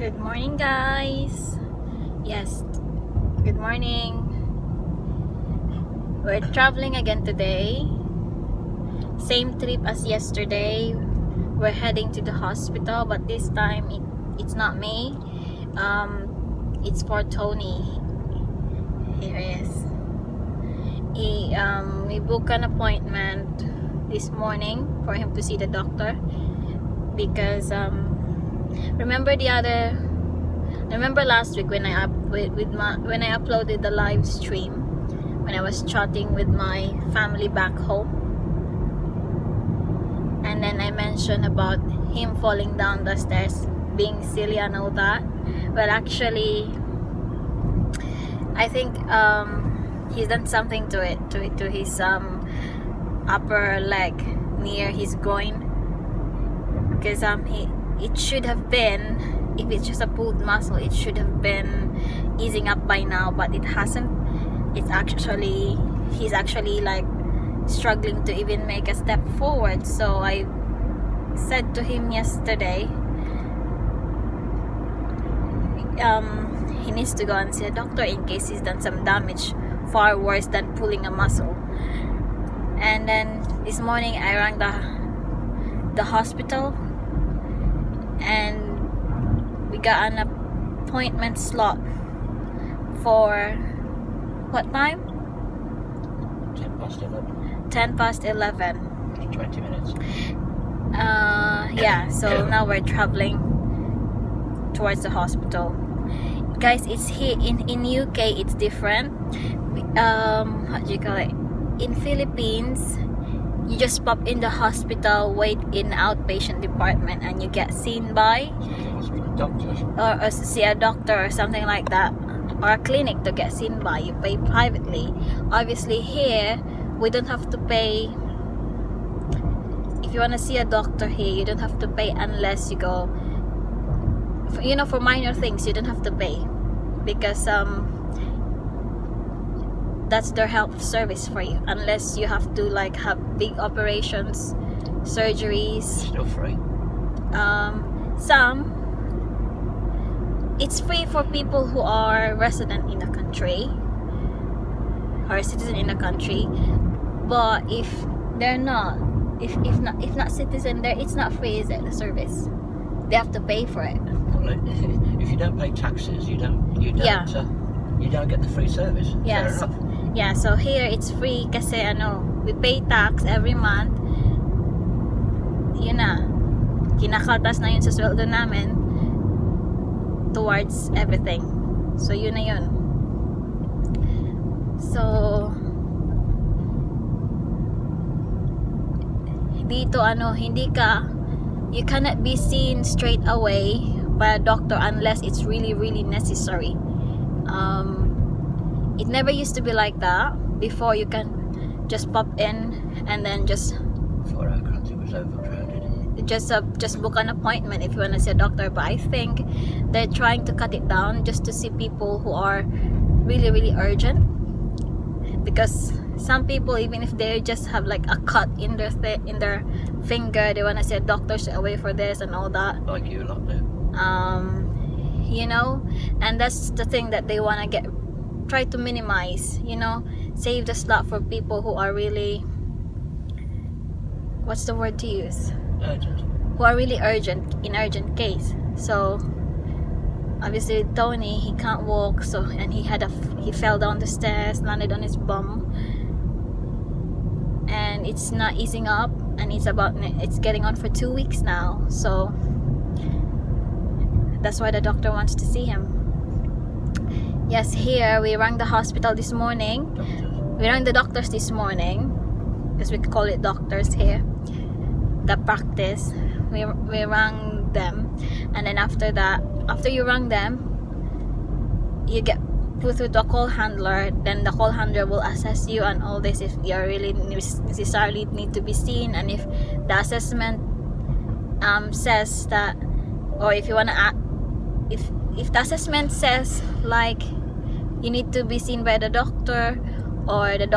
Good morning, guys. Yes, good morning. We're traveling again today. Same trip as yesterday. We're heading to the hospital, but this time it's not me. It's for Tony. Here he is. We booked an appointment this morning for him to see the doctor because remember last week when I uploaded the live stream when I was chatting with my family back home, and then I mentioned about him falling down the stairs, being silly and all that. Well, actually, I think he's done something to his upper leg near his groin, because it should have been, if it's just a pulled muscle, it should have been easing up by now, but it hasn't. He's actually like struggling to even make a step forward. So I said to him yesterday, he needs to go and see a doctor in case he's done some damage far worse than pulling a muscle. And then this morning I rang the hospital, and we got an appointment slot for what time? 10 past 11. 20 minutes. Yeah, so now we're traveling towards the hospital. Guys, it's here in UK it's different. What do you call it? In Philippines, you just pop in the hospital, wait in the outpatient department, and you get seen by or see a doctor or something like that, or a clinic to get seen by. You pay privately. Obviously here we don't have to pay. If you want to see a doctor here, you don't have to pay unless you go for minor things. You don't have to pay because that's their health service for you, unless you have to like have big operations, surgeries. Still free. Some it's free for people who are resident in the country or a citizen in the country, but if they're not, if not citizen, there it's not free, is it? The service, they have to pay for it. Well, if you don't pay taxes, you don't get the free service. Yes. Fair enough. Yeah, so here it's free kasi we pay tax every month. Yun na, kinakaltas na yun sa sweldo namin towards everything. So yun na yun. So dito you cannot be seen straight away by a doctor unless it's really really necessary. It never used to be like that. Before, you can just pop in and then just Before our country was overcrowded. Just book an appointment if you want to see a doctor. But I think they're trying to cut it down just to see people who are really really urgent, because some people, even if they just have like a cut in their finger, they want to see a doctor straight away for this and all that, Like you lot do. And that's the thing that they want to try to minimize, save the slot for people who are really, what's the word to use? Urgent. Who are really in urgent case. So obviously Tony, he can't walk, and he fell down the stairs, landed on his bum, and it's not easing up, and it's getting on for 2 weeks now. So that's why the doctor wants to see him. Yes, here we rang the hospital this morning. We rang the doctors this morning, because we call it doctors here, the practice. We rang them, and then after you rang them, you get put through the call handler. Then the call handler will assess you and all this, if you really necessarily need to be seen, and if the assessment says that, or if you want to if the assessment says like you need to be seen by the doctor, or you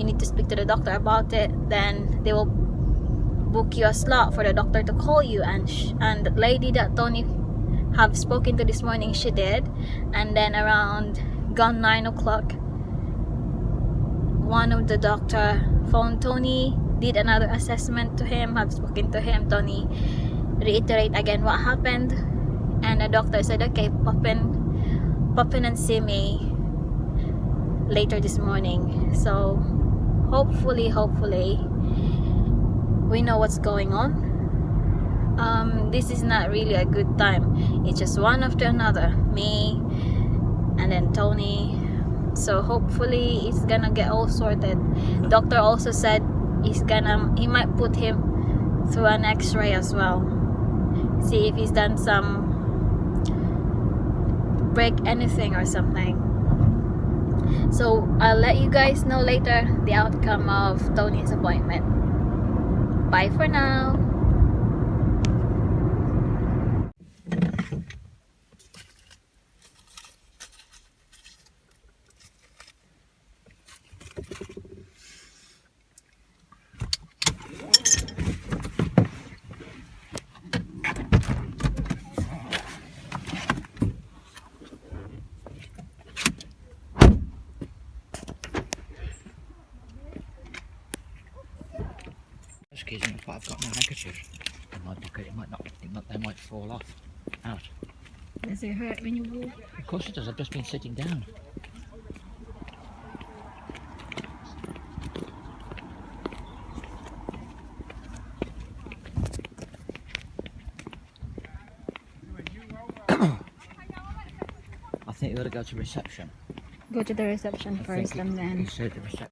need to speak to the doctor about it, then they will book you a slot for the doctor to call you. And the lady that Tony have spoken to this morning, she did. And then around gone 9 o'clock, one of the doctor phoned Tony, did another assessment to him, have spoken to him. Tony reiterate again what happened, and the doctor said, okay, pop in and see me later this morning. So hopefully we know what's going on. This is not really a good time. It's just one after another, me and then Tony. So hopefully it's gonna get all sorted. Doctor also said he might put him through an x-ray as well, see if he's done some break anything or something. So I'll let you guys know later the outcome of Tony's appointment. Bye for now. Excuse me, but I've got no handkerchief in my pocket. They might fall off out. Does it hurt when you walk? Of course it does. I've just been sitting down. I think you ought to go to reception. Go to the reception first and then. You said the reception.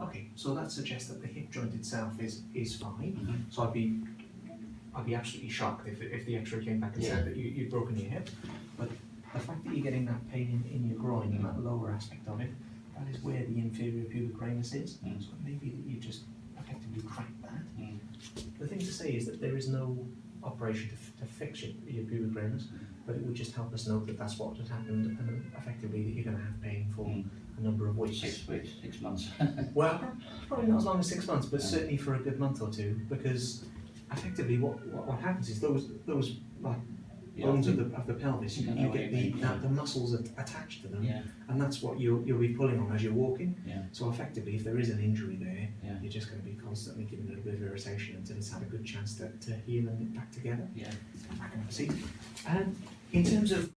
Okay, so that suggests that the hip joint itself is fine. So I'd be absolutely shocked if the X-ray came back and said that you'd broken your hip. But the fact that you're getting that pain in your groin and that lower aspect of it, that is where the inferior pubic ramus is. So it may be that you just effectively cracked that. The thing to say is that there is no operation to fix your pubic ramus, but it would just help us know that that's what had happened, and effectively that you're going to have pain for a number of weeks. 6 weeks, 6 months. Well, probably not as long as 6 months, but certainly for a good month or two, because effectively what happens is those like bones of the pelvis, you get the muscles attached to them, and that's what you'll be pulling on as you're walking. So effectively, if there is an injury there, you're just going to be constantly giving it a bit of irritation until it's had a good chance to heal and get back together. Back on the seat. And in terms of